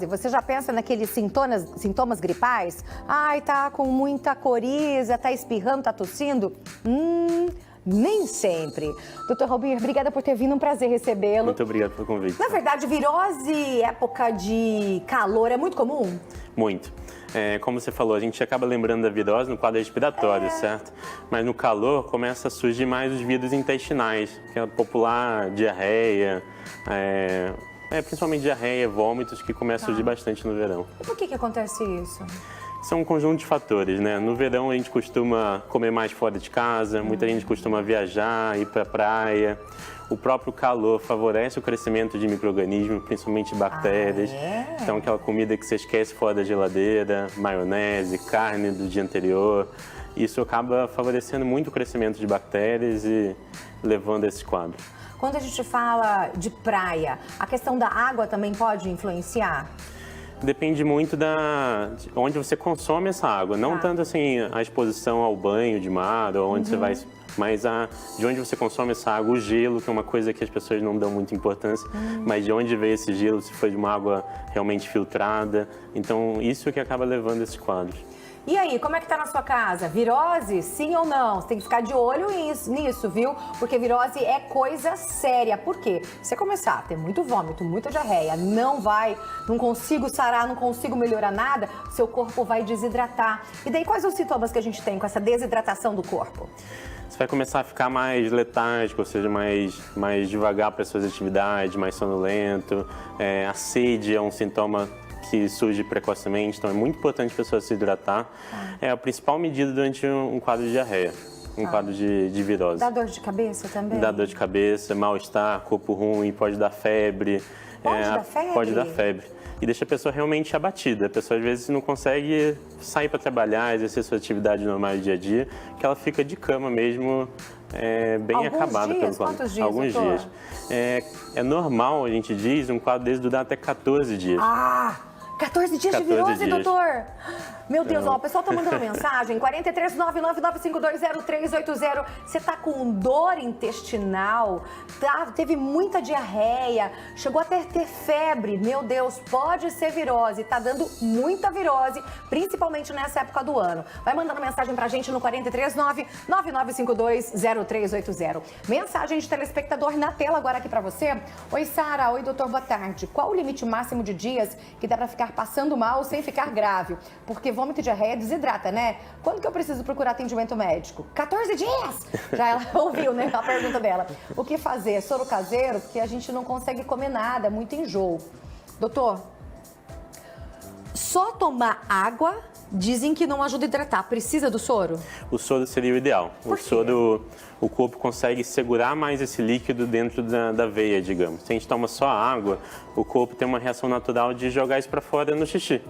Você já pensa naqueles sintomas gripais? Ai, tá com muita coriza, tá espirrando, tá tossindo? Nem sempre. Doutor Robir, obrigada por ter vindo, um prazer recebê-lo. Muito obrigado pelo convite. Na verdade, virose, época de calor, é muito comum? Muito. Como você falou, a gente acaba lembrando da virose no quadro respiratório, certo? Mas no calor começa a surgir mais os vírus intestinais, que é a popular diarreia, principalmente diarreia, vômitos, que começam a surgir bastante no verão. E por que acontece isso? São um conjunto de fatores, né? No verão a gente costuma comer mais fora de casa, muita gente costuma viajar, ir para a praia. O próprio calor favorece o crescimento de micro-organismos, principalmente bactérias. Então aquela comida que você esquece fora da geladeira, maionese, carne do dia anterior. Isso acaba favorecendo muito o crescimento de bactérias e levando a esse quadro. Quando a gente fala de praia, a questão da água também pode influenciar? Depende muito de onde você consome essa água, não tanto assim a exposição ao banho de mar ou onde você vai, mas de onde você consome essa água, o gelo, que é uma coisa que as pessoas não dão muita importância, mas de onde veio esse gelo, se foi de uma água realmente filtrada, então isso que acaba levando esses quadros. E aí, como é que tá na sua casa? Virose, sim ou não? Você tem que ficar de olho nisso, viu? Porque virose é coisa séria. Por quê? Se você começar a ter muito vômito, muita diarreia, não consigo sarar, não consigo melhorar nada, seu corpo vai desidratar. E daí, quais os sintomas que a gente tem com essa desidratação do corpo? Você vai começar a ficar mais letárgico, ou seja, mais devagar para as suas atividades, mais sonolento. A sede é um sintoma que surge precocemente, então é muito importante a pessoa se hidratar. É a principal medida durante um quadro de diarreia, quadro de virose. Dá dor de cabeça também? Dá dor de cabeça, mal-estar, corpo ruim, pode dar febre. Pode dar febre? Pode dar febre. E deixa a pessoa realmente abatida. A pessoa às vezes não consegue sair para trabalhar, exercer suas atividades normais do dia a dia, que ela fica de cama mesmo, bem acabada pelo quadro. Quantos dias? Alguns dias. É normal, a gente diz, um quadro desse durar até 14 dias. 14 dias de virose, doutor? Meu Deus, ó, o pessoal tá mandando mensagem, 43999520380. Você tá com dor intestinal, teve muita diarreia, chegou até ter febre. Meu Deus, pode ser virose, tá dando muita virose, principalmente nessa época do ano. Vai mandando mensagem pra gente no 43999520380. Mensagem de telespectador na tela agora aqui pra você. Oi, Sara. Oi, doutor, boa tarde. Qual o limite máximo de dias que dá pra ficar passando mal sem ficar grave? Porque vômito e diarreia desidrata, né? Quando que eu preciso procurar atendimento médico? 14 dias! Já ela ouviu, né? A pergunta dela. O que fazer? Soro caseiro? Porque a gente não consegue comer nada, muito enjoo. Doutor, só tomar água dizem que não ajuda a hidratar. Precisa do soro? O soro seria o ideal. O soro, o corpo consegue segurar mais esse líquido dentro da veia, digamos. Se a gente toma só água, o corpo tem uma reação natural de jogar isso para fora no xixi.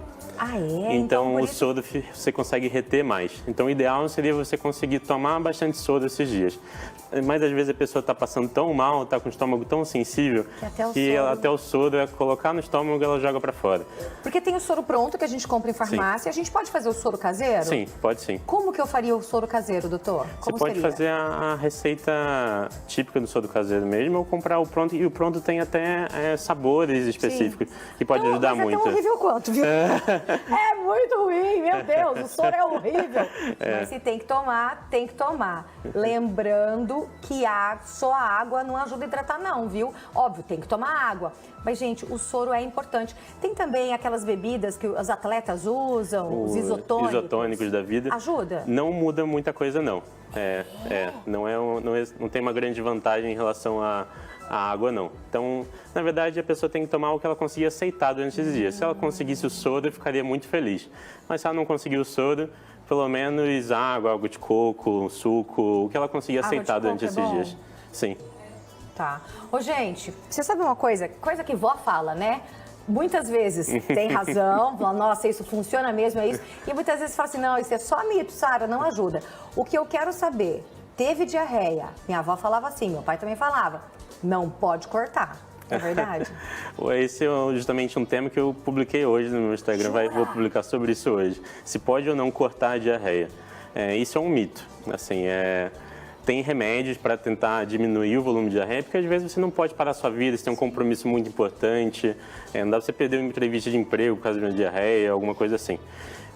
Então o soro você consegue reter mais. Então o ideal seria você conseguir tomar bastante soro esses dias. Mas às vezes a pessoa está passando tão mal, está com o estômago tão sensível, que até o soro é colocar no estômago e ela joga para fora. Porque tem o soro pronto que a gente compra em farmácia. A gente pode fazer o soro caseiro? Sim, pode sim. Como que eu faria o soro caseiro, doutor? Você pode fazer a receita típica do soro caseiro mesmo ou comprar o pronto. E o pronto tem até sabores específicos que pode ajudar muito. É tão horrível quanto, viu? É muito ruim, meu Deus, o soro é horrível. Mas se tem que tomar, tem que tomar. Lembrando que só a água não ajuda a hidratar não, viu? Óbvio, tem que tomar água. Mas, gente, o soro é importante. Tem também aquelas bebidas que os atletas usam, os isotônicos. Isotônicos da vida. Ajuda? Não muda muita coisa, não. Não tem uma grande vantagem em relação à água, não. Então, na verdade, a pessoa tem que tomar o que ela conseguir aceitar durante esses dias. Se ela conseguisse o soro, eu ficaria muito feliz. Mas se ela não conseguir o soro, pelo menos água de coco, suco, o que ela conseguir aceitar durante esses dias. Sim. Tá. Ô, gente, você sabe uma coisa que vó fala, né? Muitas vezes tem razão, fala, nossa, isso funciona mesmo, é isso. E muitas vezes fala assim, não, isso é só mito, Sara, não ajuda. O que eu quero saber, teve diarreia, minha avó falava assim, meu pai também falava, não pode cortar. É verdade? Esse é justamente um tema que eu publiquei hoje no meu Instagram, vou publicar sobre isso hoje. Se pode ou não cortar a diarreia. Isso é um mito, assim, tem remédios para tentar diminuir o volume de diarreia, porque às vezes você não pode parar a sua vida, você tem um compromisso muito importante, não dá para você perder uma entrevista de emprego por causa de uma diarreia, alguma coisa assim.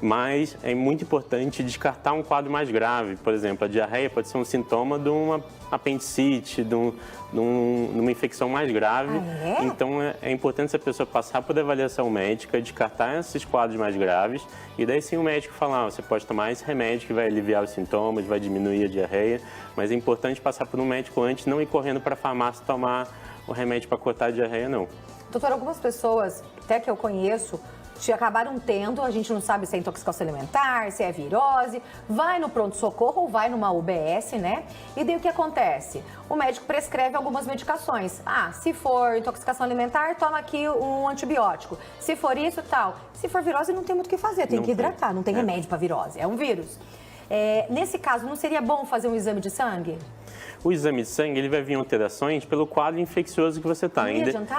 Mas é muito importante descartar um quadro mais grave. Por exemplo, a diarreia pode ser um sintoma de uma apendicite, de uma infecção mais grave. Ah, é? Então é importante essa pessoa passar por avaliação médica, descartar esses quadros mais graves e daí sim o médico falar, você pode tomar esse remédio que vai aliviar os sintomas, vai diminuir a diarreia, mas é importante passar por um médico antes, não ir correndo para a farmácia tomar o remédio para cortar a diarreia, não. Doutor, algumas pessoas, até que eu conheço, acabaram tendo, a gente não sabe se é intoxicação alimentar, se é virose, vai no pronto-socorro ou vai numa UBS, né? E daí o que acontece? O médico prescreve algumas medicações. Ah, se for intoxicação alimentar, toma aqui um antibiótico. Se for isso, tal. Se for virose, não tem muito o que fazer, tem que hidratar, não tem remédio para virose, é um vírus. Nesse caso, não seria bom fazer um exame de sangue? O exame de sangue ele vai vir alterações pelo quadro infeccioso que você está.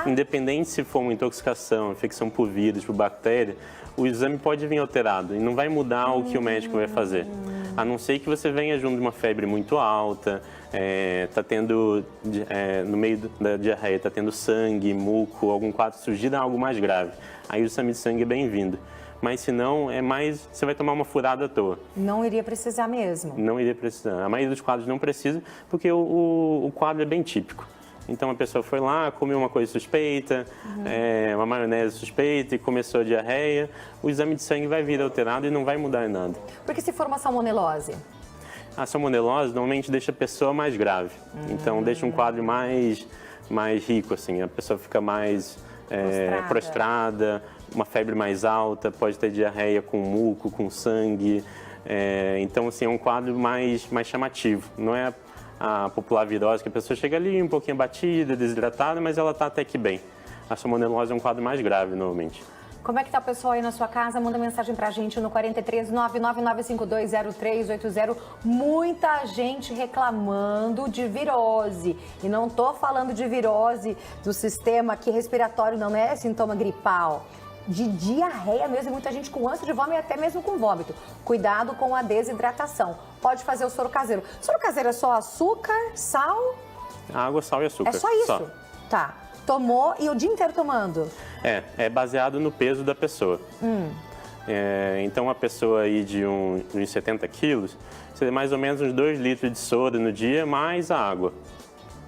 Independente se for uma intoxicação, infecção por vírus, por bactéria, o exame pode vir alterado e não vai mudar o que o médico vai fazer. A não ser que você venha junto de uma febre muito alta, está tendo, no meio da diarreia, está tendo sangue, muco, algum quadro surgido, algo mais grave. Aí o exame de sangue é bem-vindo. Mas se não, você vai tomar uma furada à toa. Não iria precisar mesmo? Não iria precisar. A maioria dos quadros não precisa, porque o quadro é bem típico. Então a pessoa foi lá, comeu uma coisa suspeita, uma maionese suspeita e começou a diarreia, o exame de sangue vai vir alterado e não vai mudar em nada. Porque se for uma salmonelose? A salmonelose normalmente deixa a pessoa mais grave. Então deixa um quadro mais rico, assim, a pessoa fica mais prostrada, uma febre mais alta, pode ter diarreia com muco, com sangue. Então, assim, é um quadro mais chamativo. Não é a popular virose, que a pessoa chega ali um pouquinho abatida, desidratada, mas ela está até que bem. A salmonelose é um quadro mais grave, normalmente. Como é que tá o pessoal aí na sua casa? Manda mensagem pra gente no 43 999520380. Muita gente reclamando de virose. E não tô falando de virose do sistema aqui respiratório, não é sintoma gripal. De diarreia mesmo, muita gente com ânsia de vômito e até mesmo com vômito. Cuidado com a desidratação. Pode fazer o soro caseiro. Soro caseiro é só açúcar, sal? Água, sal e açúcar. É só isso? Só. Tá. Tomou e o dia inteiro tomando? É baseado no peso da pessoa. Então, uma pessoa aí de uns 70 quilos, seria mais ou menos uns 2 litros de soda no dia, mais a água.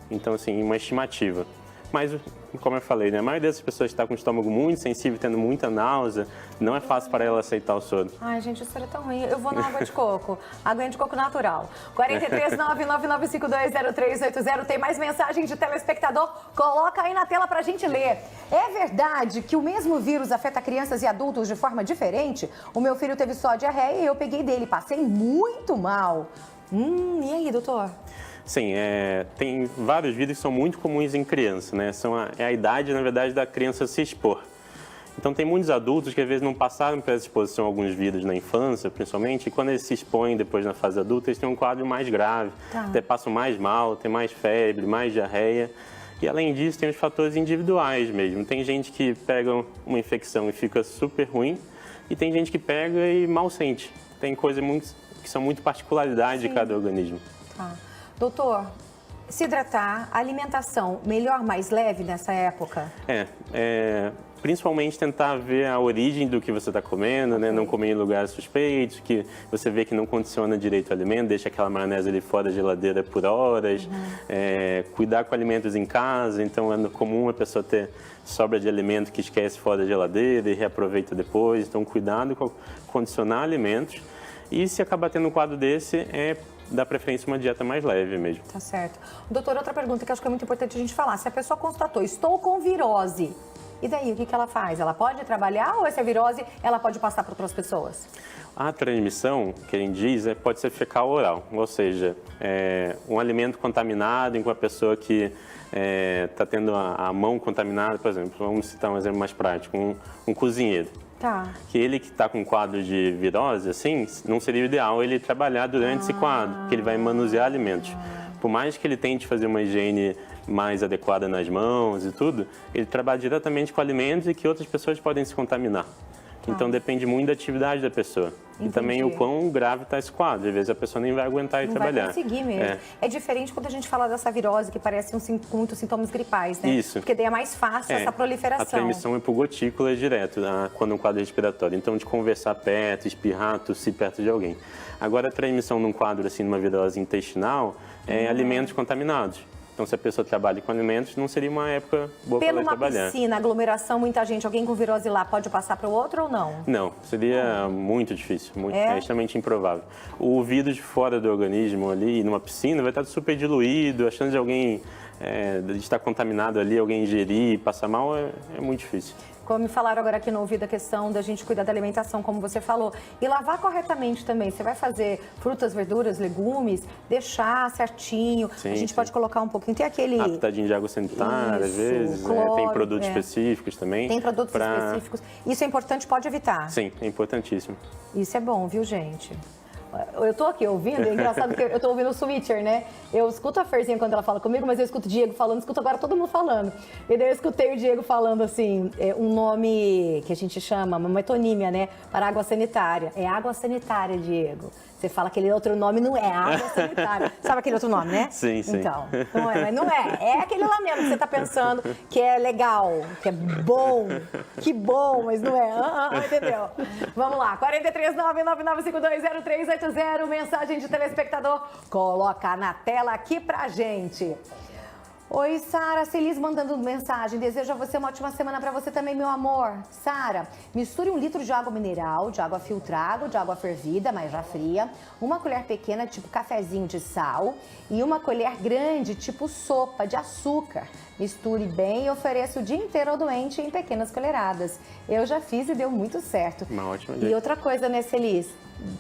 Então, assim, uma estimativa. Mas, como eu falei, né, a maioria dessas pessoas está com o estômago muito sensível, tendo muita náusea, não é fácil para ela aceitar o soro. Ai, gente, isso é tão ruim. Eu vou na água de coco. Água de coco natural. 43 999520380. Tem mais mensagem de telespectador? Coloca aí na tela pra gente ler. É verdade que o mesmo vírus afeta crianças e adultos de forma diferente? O meu filho teve só diarreia e eu peguei dele. Passei muito mal. E aí, doutor? Sim, tem vários vírus que são muito comuns em criança, né? É a idade, na verdade, da criança se expor. Então, tem muitos adultos que, às vezes, não passaram por essa exposição a alguns vírus na infância, principalmente, e quando eles se expõem depois na fase adulta, eles têm um quadro mais grave, até passam mais mal, tem mais febre, mais diarreia. E, além disso, tem os fatores individuais mesmo. Tem gente que pega uma infecção e fica super ruim, e tem gente que pega e mal sente. Tem coisas que são muito particularidade de cada organismo. Doutor, se hidratar, alimentação, melhor, mais leve nessa época? Principalmente tentar ver a origem do que você está comendo, né? Não comer em lugares suspeitos, que você vê que não condiciona direito o alimento, deixa aquela maionese ali fora da geladeira por horas. Cuidar com alimentos em casa, então é comum a pessoa ter sobra de alimento que esquece fora da geladeira e reaproveita depois. Então, cuidado com condicionar alimentos. E se acabar tendo um quadro desse, dá preferência uma dieta mais leve mesmo. Tá certo. Doutor, outra pergunta que acho que é muito importante a gente falar. Se a pessoa constatou, estou com virose, e daí, o que ela faz? Ela pode trabalhar ou essa virose ela pode passar para outras pessoas? A transmissão, que a gente diz, pode ser fecal oral, ou seja, um alimento contaminado em uma pessoa que está tendo a mão contaminada, por exemplo, vamos citar um exemplo mais prático, um cozinheiro. Que ele que está com um quadro de virose, assim, não seria o ideal ele trabalhar durante esse quadro, porque ele vai manusear alimentos. Por mais que ele tente fazer uma higiene mais adequada nas mãos e tudo, ele trabalha diretamente com alimentos e que outras pessoas podem se contaminar. Então depende muito da atividade da pessoa. Entendi. E também o quão grave está esse quadro. Às vezes a pessoa nem vai aguentar ir trabalhar. Não vai conseguir mesmo. É diferente quando a gente fala dessa virose, que parece com muitos sintomas gripais, né? Isso. Porque daí é mais fácil essa proliferação. A transmissão é por gotículas direto, quando é um quadro respiratório. Então, de conversar perto, espirrar, tossir perto de alguém. Agora, a transmissão num quadro assim, numa virose intestinal, é alimentos contaminados. Então, se a pessoa trabalha com alimentos, não seria uma época boa para ela trabalhar. Pela uma piscina, aglomeração, muita gente, alguém com virose lá pode passar para o outro ou não? Não, seria muito difícil, é extremamente improvável. O vírus de fora do organismo ali, numa piscina, vai estar super diluído, a chance de alguém de estar contaminado ali, alguém ingerir e passar mal é muito difícil. Como me falaram agora aqui no ouvido a questão da gente cuidar da alimentação, como você falou. E lavar corretamente também. Você vai fazer frutas, verduras, legumes, deixar certinho. Sim, a gente pode colocar um pouquinho. Tem aquele... pitadinho de água sanitária, às vezes. Cloro, tem produtos específicos também. Tem produtos específicos. Isso é importante, pode evitar. Sim, é importantíssimo. Isso é bom, viu, gente? Eu tô aqui ouvindo, é engraçado que eu tô ouvindo o Switcher, né? Eu escuto a Ferzinha quando ela fala comigo, mas eu escuto o Diego falando, escuto agora todo mundo falando. E daí eu escutei o Diego falando assim, um nome que a gente chama, uma metonímia, né? Para água sanitária. É água sanitária, Diego. Você fala aquele outro nome, não é água sanitária. Sabe aquele outro nome, né? Sim, sim. Então, não é, mas não é. É aquele lá mesmo que você tá pensando que é legal, que é bom, que bom, mas não é. Entendeu? Vamos lá, 43999520380, mensagem de telespectador. Coloca na tela aqui pra gente. Oi, Sara, Celis mandando mensagem. Desejo a você uma ótima semana para você também, meu amor. Sara, misture 1 litro de água mineral, de água filtrada, de água fervida, mas já fria, 1 colher pequena, tipo cafezinho de sal, e 1 colher grande, tipo sopa de açúcar. Misture bem e ofereça o dia inteiro ao doente em pequenas colheradas. Eu já fiz e deu muito certo. Uma ótima dica. E outra coisa, né, Celis?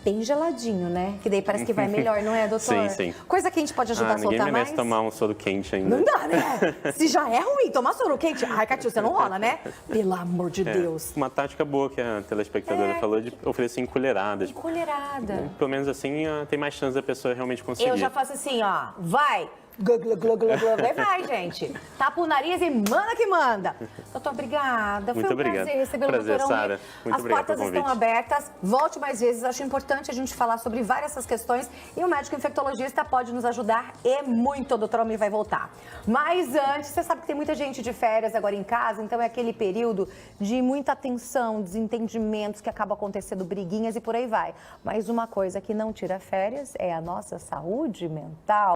Bem geladinho, né? Que daí parece que vai melhor, não é, doutor? Sim, sim. Coisa quente pode ajudar a soltar mais? Ninguém merece tomar um soro quente ainda. Não dá, né? Se já é ruim tomar soro quente, ai, Catil, você não rola, né? Pelo amor de Deus. Uma tática boa que a telespectadora falou de oferecer em colheradas. Colherada. Pelo menos assim tem mais chance da pessoa realmente conseguir. Eu já faço assim, ó, vai. Glu, glu, glu, glu, glu. Vai, gente. Tapa o nariz e manda que manda. Doutor, obrigada. Muito Foi um prazer recebê-lo, doutorão. Sara. Muito As obrigado portas pelo convite. estão abertas. Volte mais vezes. Acho importante a gente falar sobre várias dessas questões. E o médico infectologista pode nos ajudar e muito. O doutor Almir vai voltar. Mas antes, você sabe que tem muita gente de férias agora em casa. Então é aquele período de muita tensão, desentendimentos que acaba acontecendo, briguinhas e por aí vai. Mas uma coisa que não tira férias é a nossa saúde mental.